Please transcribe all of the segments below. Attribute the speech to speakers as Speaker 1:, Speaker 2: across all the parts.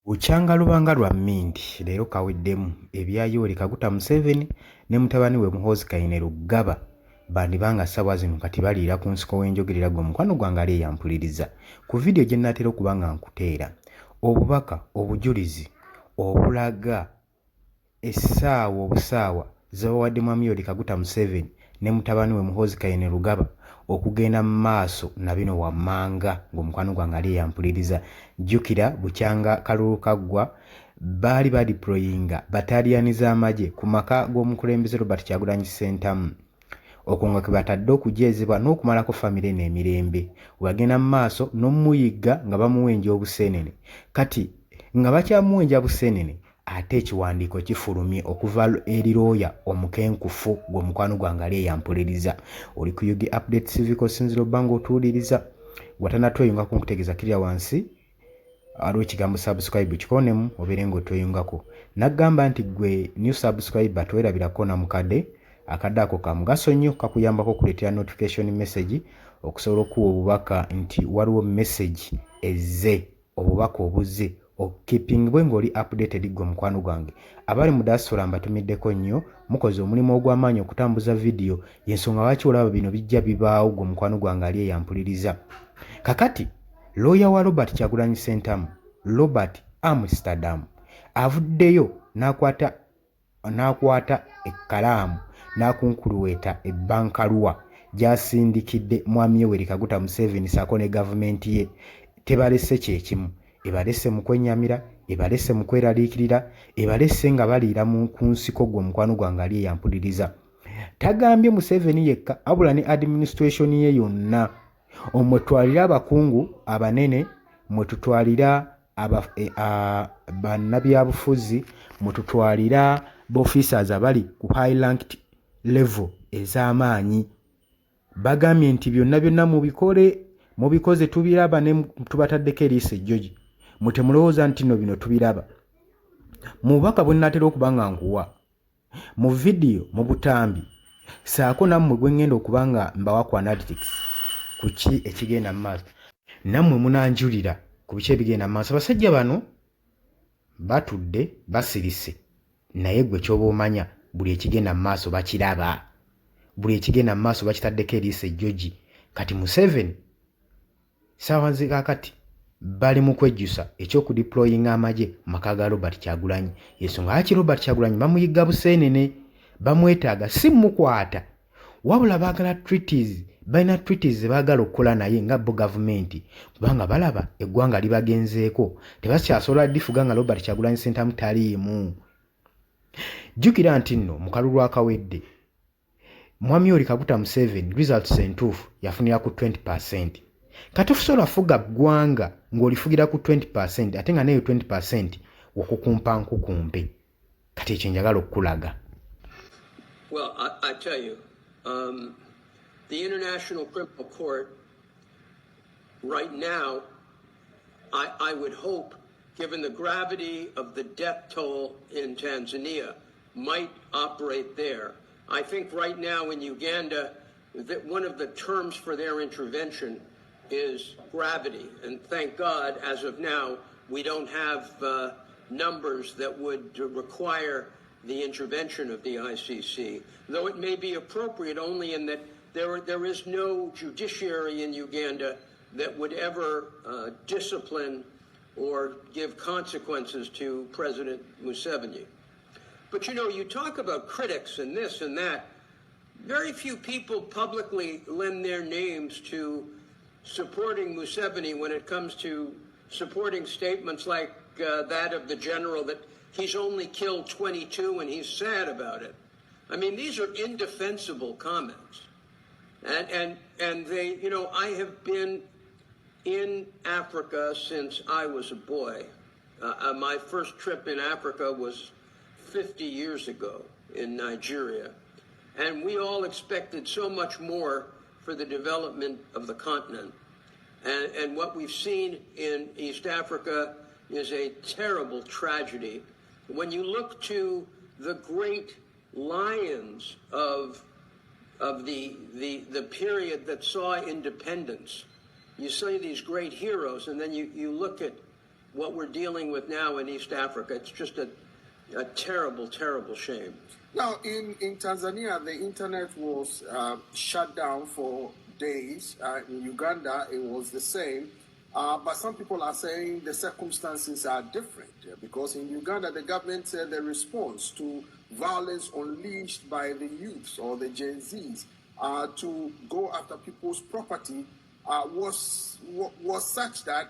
Speaker 1: Bukyanga lubanga lwa Minti leero kaweddemu ebya Yoweri Kaguta Museveni ne mutabani we Muhoozi Kainerugaba bandibanga ssaawa zino kati baliira ku nsiko w'enjogerera gwe mukwano gwange ali eyampuliriza. Ku vidiyo gye nnaatera okuba nga nkuteera obubaka obujulizi obulaga essaawa obusaawa ze bawadde mwami Yoweri Kaguta Museveni ne mutabani we Muhoozi Kainerugaba okugenda mu maaso na bino wammanga ng'omukwano gwange ali eyampuliriza. Jjukira bukyanga kalulu kaggwa baali badiployinga bataliyani z'amagye ku maka g'omukulembeze Robert Kyagulanyi Ssentamu okwo nga kwe batadde okujeezebwa n'okumalako famire n'emirembe. Wagenda mu maaso n'omuyigga nga bamuwenja obuseenene, kati nga bakyamuwenja buseenene ate ekiwandiiko kifulumye okuva eri looya omukenkufu gw'omukwano gwange ali eyampuliriza. Oli ku UG Update TV kosinziro bbanga otuwuliriza watanatweyungako nkutegeeza kirya wansi aliwo ekigambo subscribe kikonemu obeere ng'otweyungako. Naggamba nti gwe new subscriber twerabirako na mukadde akadde ako ka mugaso nnyo kakuyambako okuleetera notification message okusobola okuwa obubaka nti waliwo message ezze obubaka obuzze keeping bwe ng'oli updated gwe mukwano gwange. Abali mu diaspora mbatumiddeko nnyo, mukoze omulimu ogw'amaanyi okutambuza vidiyo y'ensonga lwaki olaba bino bijja bibaawo gwe mukwano gwange ali eyampuliriza. Kakati looya wa Robert Kyagulanyi Ssentamu, Robert Amsterdam, avuddeyo n'akwata ekkalaamu n'akunkuluweeta ebbankaluwa gy'asindikidde mwami Yoweri Kaguta Museveni ssaako ne gavumenti ye. Tebalese kye kimu, ebalese mu kwennyamira, ebalese mu kweraliikirira, ebalese nga baliira ku nsiko gwe mukwano gwange ali eyampuliriza. Tagambye Museveni yekka wabula ne administration ye yonna. Omwetwalira abakungu abanene, mwetutwalira bannabyabufuzi, mwetutwalira officers abali ku high ranked level ez'amaanyi. Bagambye nti byonna mubikoze tubiraba ne tubataddeko eriiso ejjogi. Mwe temulowooza nti nno bino tubiraba. Mu bubaka bwe nnaatera okuba nga nkuwa mu vidiyo mu butambi saako nammwe gwe ngenda okuba nga mbawa ku analytics ku ki ekigenda mu maaso, nammwe munanjulira ku biki ebigenda mu maaso. Basajja bano batudde basirise, naye gwe ky'oba omanya buli ekigenda mu maaso bakiraba, buli ekigenda mu maaso bakitaddeko eriiso ejjogi. Kati Museveni ssaawa zikaakati bali mu kwejjusa eky'okudiployinga amagye mu maka ga Robert Kyagulanyi. Y'ensonga lwaki Robert Kyagulanyi bamuyigga buseenene, bamwetaaga si mukwata wabula baagala treaties, balina treaties ze baagala okukola naye nga bo gavumenti, kubanga balaba eggwanga libagenzeeko, tebakyasobola difuga nga Robert Kyagulanyi Ssentamu taliimu. Jjukira nti nno mu kalulu akawedde mwami Yoweri Kaguta Museveni results entuufu yafunira ku 20%. Kati ofusobola fuga ggwanga ng'olifugira ku 20% ate nga neyo 20% okukumpa nkukumpe. Kati ekyo njagala okukulaga.
Speaker 2: Well, I tell you, the International Criminal Court right now, I would hope, given the gravity of the death toll in Tanzania, might operate there. I think right now in Uganda, that one of the terms for their intervention is gravity. And thank God, as of now, we don't have numbers that would require the intervention of the ICC, though it may be appropriate only in that there is no judiciary in Uganda that would ever discipline or give consequences to President Museveni. But you know, you talk about critics and this and that. Very few people publicly lend their names to supporting Museveni when it comes to supporting statements like that of the general that he's only killed 22 and he's sad about it. I mean, these are indefensible comments. And they, you know, I have been in Africa since I was a boy. My first trip in Africa was 50 years ago in Nigeria. And we all expected so much more for the development of the continent. And what we've seen in East Africa is a terrible tragedy. When you look to the great lions of the period that saw independence, you see these great heroes, and then you look at what we're dealing with now in East Africa. It's just a terrible, terrible shame.
Speaker 3: Now, in Tanzania, the internet was shut down for days. In Uganda, it was the same. But some people are saying the circumstances are different because in Uganda, the government said the response to violence unleashed by the youths or the Gen Zs to go after people's property was such that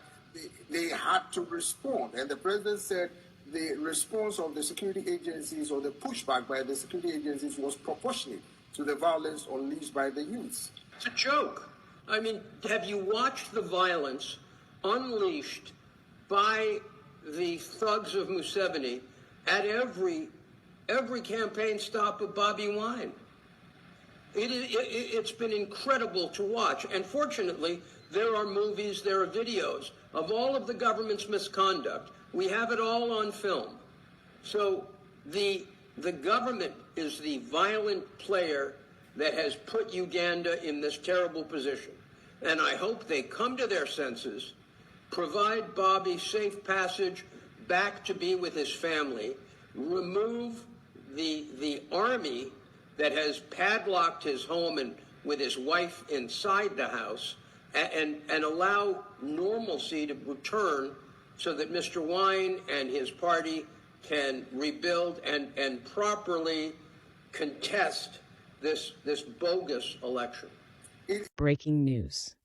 Speaker 3: they had to respond. And the president said the response of the security agencies or the pushback by the security agencies was proportionate to the violence unleashed by the youths.
Speaker 2: It's a joke. I mean, have you watched the violence unleashed by the thugs of Museveni at every campaign stop of Bobby Wine? It's been incredible to watch. And fortunately, there are movies, there are videos of all of the government's misconduct. We have it all on film. So the government is the violent player that has put Uganda in this terrible position. And I hope they come to their senses, provide Bobby safe passage back to be with his family, remove the army that has padlocked his home and with his wife inside the house, and allow normalcy to return so that Mr. Wine and his party can rebuild and properly contest this bogus election.
Speaker 4: Breaking news.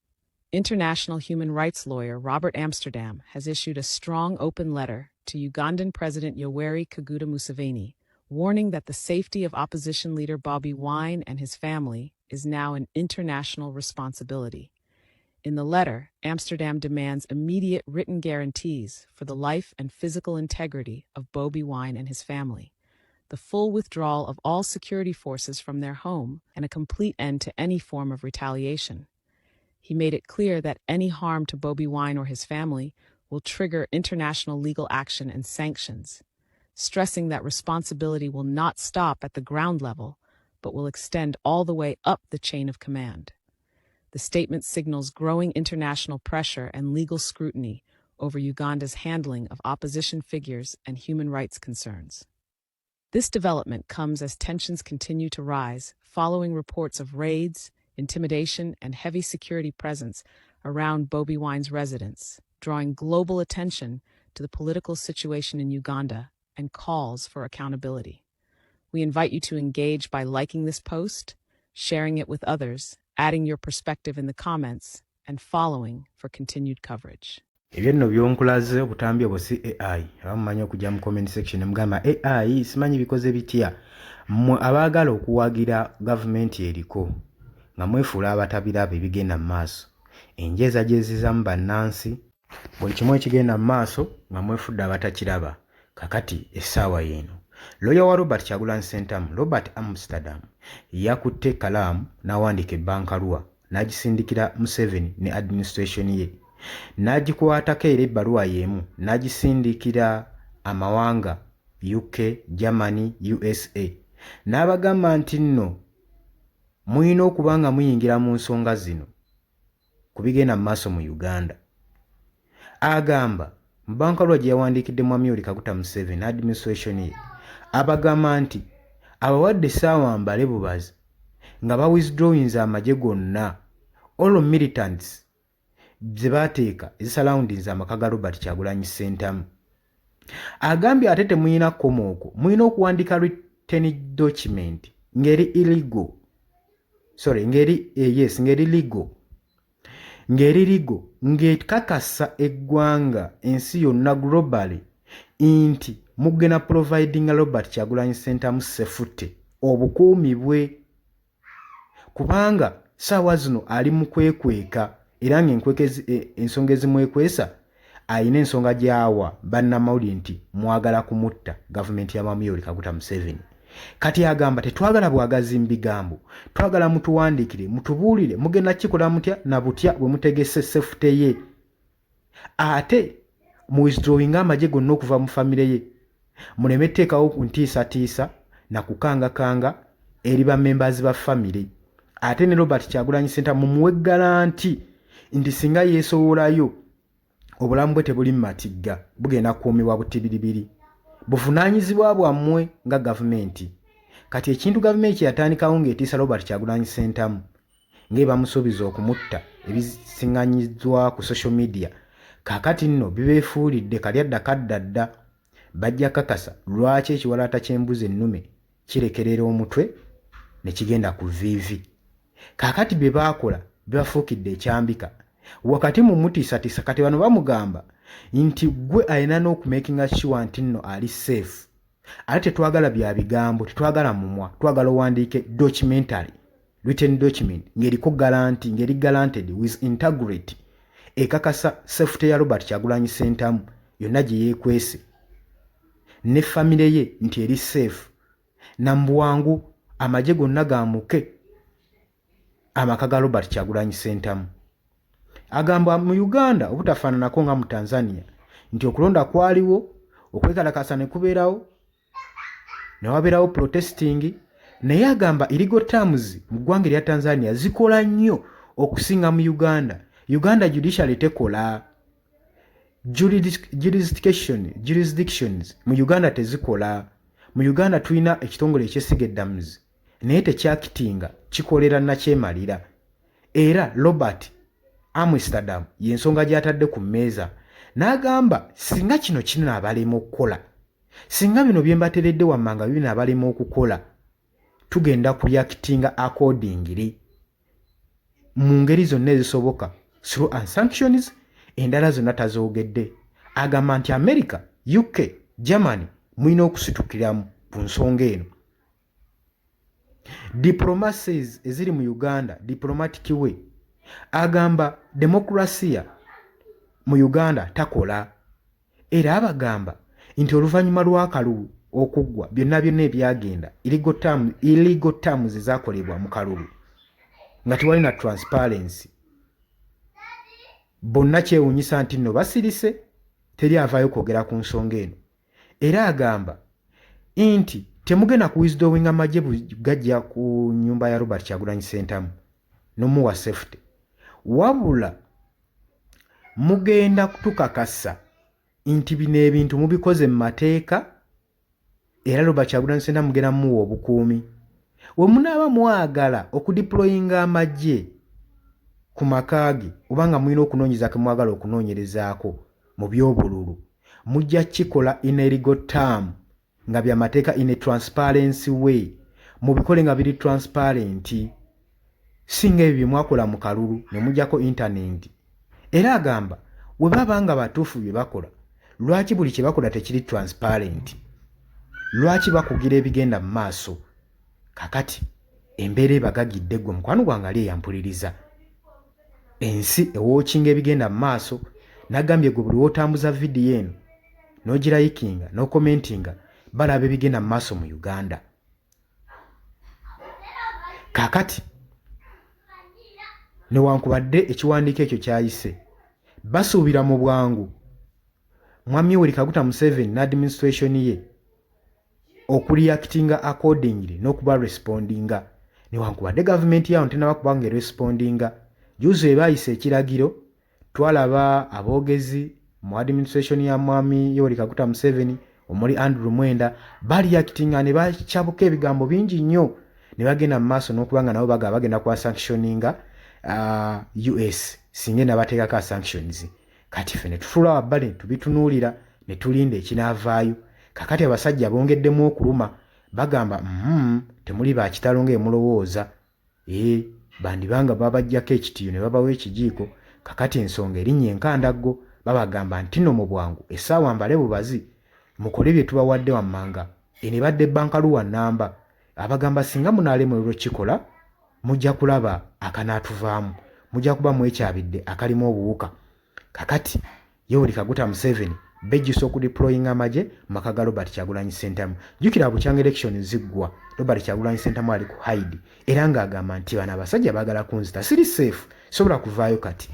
Speaker 4: International human rights lawyer Robert Amsterdam has issued a strong open letter to Ugandan President Yoweri Kaguta Museveni, warning that the safety of opposition leader Bobby Wine and his family is now an international responsibility. In the letter, Amsterdam demands immediate written guarantees for the life and physical integrity of Bobby Wine and his family, the full withdrawal of all security forces from their home, and a complete end to any form of retaliation. He made it clear that any harm to Bobby Wine or his family will trigger international legal action and sanctions, stressing that responsibility will not stop at the ground level, but will extend all the way up the chain of command. The statement signals growing international pressure and legal scrutiny over Uganda's handling of opposition figures and human rights concerns. This development comes as tensions continue to rise following reports of raids, intimidation, and heavy security presence around Bobby Wine's residence, drawing global attention to the political situation in Uganda and calls for accountability. We invite you to engage by liking this post, sharing it with others, adding your perspective in the comments, and following for continued coverage.
Speaker 1: Ebyo nno byonkulaze obutambi obwo si AI. Abamumanyi okujja mu comment section mugamba AI simanyi bikoze bitya. Mmwe abaagala okuwagira gavumenti eriko nga mwefuula abatabiraba ebigenda mu maaso. Enjeza gyezizamu bannansi buli kimu ekigenda mu maaso nga mwefudde abatakiraba. Kakati essaawa y'eno lawyer wa Robert Kyagulanyi Ssentamu, Robert Amsterdam, yakutte kalaamu n'awandiika ebbankaluwa n'agisindikira Museveni ne administration ye. N'agikwatako era ebbaluwa y'emu n'agisindikira amawanga UK, Germany, USA. N'abagamba nti nno muyina okuba nga muyingira mu nsonga zino ku bigenda mu maaso mu Uganda. Agamba mu bbankaluwa gye yawandiikidde Mwami Yoweri Kaguta Museveni administration ye, abagamba nti abawadde essaawa mbale bubazi nga bawithdrawinze amagye gonna all militants ze baateeka ezisurroundings amaka ga Robert Kyagulanyi Ssentamu. Agambye ate temuyina kkomooko, muyina okuwandiika written document ngeri illegal, ngeri legal, ngeri legal, ng'ekakasa eggwanga ensi yonna globally nti mugenda providing Robert Kyagulanyi Ssentamu sefute obukuumi bwe, kubanga ssaawa zino ali mu kwekweka era ensonga ezimwekwesa ayina ensonga gy'awa bannamawulire nti mwagala kumutta gavumenti ya Mwami Yoweri Kaguta Museveni. Kati agamba tetwagala bwagazi mu bigambo, twagala mutuwandiikire mutubuulire mugenda kikola mutya na butya bwe mutegese sefute ye, ate mu withdrawing amagye gonna okuva mu famire ye, muleme teekawo ku ntiisatiisa na kukangakanga eri bammembazi ba famire. Ate ne Robert Kyagulanyi Ssentamu mumuwe garanti nti singa yeesowolayo obulamu bwe tebuli mu matigga, bugenda kukuumibwa butibiribiri. Buvunaanyizibwa bwammwe nga gavumenti. Kati ekintu gavumenti yatandikawo ng'etiisa Robert Kyagulanyi Ssentamu ng'ebamusuubiza okumutta ebisiŋŋanyiddwa ku social media, kaakati nno bibeefuulidde kalyadda kaddadda. Bajja kakasa lwaki ekiwalaata ky'embuzi ennume kirekerera omutwe ne kigenda ku viivi. Kaakati bye baakola bibafuukidde ekyambika. Wakati mu mutiisatiisa kati bano bamugamba nti gwe alina n'okumakinga sure nti nno ali safe. Ate tetwagala bya bigambo, tetwagala mumwa, twagala owandiike documentary, written document ng'eriko guarantee, ng'eri guaranteed with integrity, ekakasa safety ya Robert Kyagulanyi Ssentamu yonna gye yeekwese ne famire ye nti eri safe. Nambuwangu amagye gonna gaamuke amaka ga Robert Kyagulanyi Ssentamu. Agamba mu Uganda obutafaananako nga mu Tanzania nti okulonda kwaliwo, okwekalakasa ne kubeerawo, ne wabeerawo protesting, naye agamba illegal terms mu ggwanga erya Tanzania zikola nnyo okusinga mu Uganda. Uganda judiciary tekola. Jurisdictions mu Uganda tezikola. Mu Uganda tulina ekitongole ekyesiga eddamuzi naye tekyakitinga, kikolera nakyemalira. Era Robert Amsterdam y'ensonga gy'atadde ku mmeeza n'agamba singa kino kinaabalema okukola, singa bino bye mbateredde wammanga binaabalema okukola, tugenda kureactinga accordingly mu ngeri zonna ezisoboka through sanctions. Endala zonna tazoogedde. Agamba nti America, UK, Germany mulina okusitukiramu ku nsonga eno. Diplomacies eziri mu Uganda, diplomatic way. Agamba demokrasiya mu Uganda takola. Era abagamba nti oluvannyuma lw'akalulu okuggwa byonna ebyagenda illegal terms ezaakolebwa mu kalulu nga tewali na transparency. Bonna kyewuunyisa nti nno basirise, teri avaayo kwogera ku nsonga eno. Era agamba nti temugenda kuwisdowinga amagye gajja ku nnyumba ya Robert Kyagulanyi Ssentamu n'omuwa safety, wabula mugenda kutukakasa nti bino ebintu mubikoze mu mateeka, era Robert Kyagulanyi Ssentamu mugenda muwa obukuumi. We munaaba mwagala okudiployinga amagye ku makaage oba nga mulina okunoonyeza ke mwagala okunoonyerezaako mu by'obululu, mujja kikola in a legal term nga byamateeka in a transparency way. Mubikole nga biri transparent, singa ebyo bye mwakola mu kalulu ne mujjako internet. Era agamba we baba nga batuufu bye bakola, lwaki buli kye bakola tekiri transparent? Lwaki bakugira ebigenda mu maaso? Kakati embeera ebagagidde gwe mukwano gwange ali eyampuliriza. Ensi ewookinga ebigenda mu maaso. Nagambye gwe buli wootambuza vidiyo eno n'ogirayikinga n'okomentinga balaba ebigenda mu maaso mu Uganda. Kakati newankubadde ekiwandiiko ekyo kyayise, basuubira mu bwangu Mwami Yoweri Kaguta Museveni n'administration ye okureactinga accordingly n'okuba respondinga. Newankubadde gavumenti yawo tenaba kubanga respondinga. Juzi ebayise ekiragiro, twalaba aboogezi mu administration ya Mwami Yoweri Kaguta Museveni omuli Andrew Mwenda bareactinga ne bakyabuka ebigambo bingi nnyo ne bagenda mu maaso n'okubanga nabo bagenda kwa sanctioninga US singa nabateekako sanctions. Kati ffe ne tufuula wabbale tubitunuulira ne tulinda ekinaavaayo. Kakati abasajja bongeddemu okuluma bagamba temuli ba kitalo ng'emulowooza. Bandibanga babajjako ekitiyo ne babawa ekijiiko. Kakati ensonga erinnya enkandaggo babagamba nti nno mu bwangu essaawa mbale bubazi mukole bye tubawadde wammanga. Eno ebadde bankaluwa nnamba. Abagamba singa munaalemwerwa kikola mujja kulaba akanaatuvaamu, mujja kuba mwekyabidde akalimu obuwuka. Kakati Yoweri Kaguta Museveni bejjusa okudeployinga amagye mu maka ga Robert Kyagulanyi Ssentamu. Jjukira bukyanga election ziggwa Robert Kyagulanyi Ssentamu ali ku hide era ng'agamba nti bano abasajja baagala kunzita, siri safe, sobola kuvaayo kati.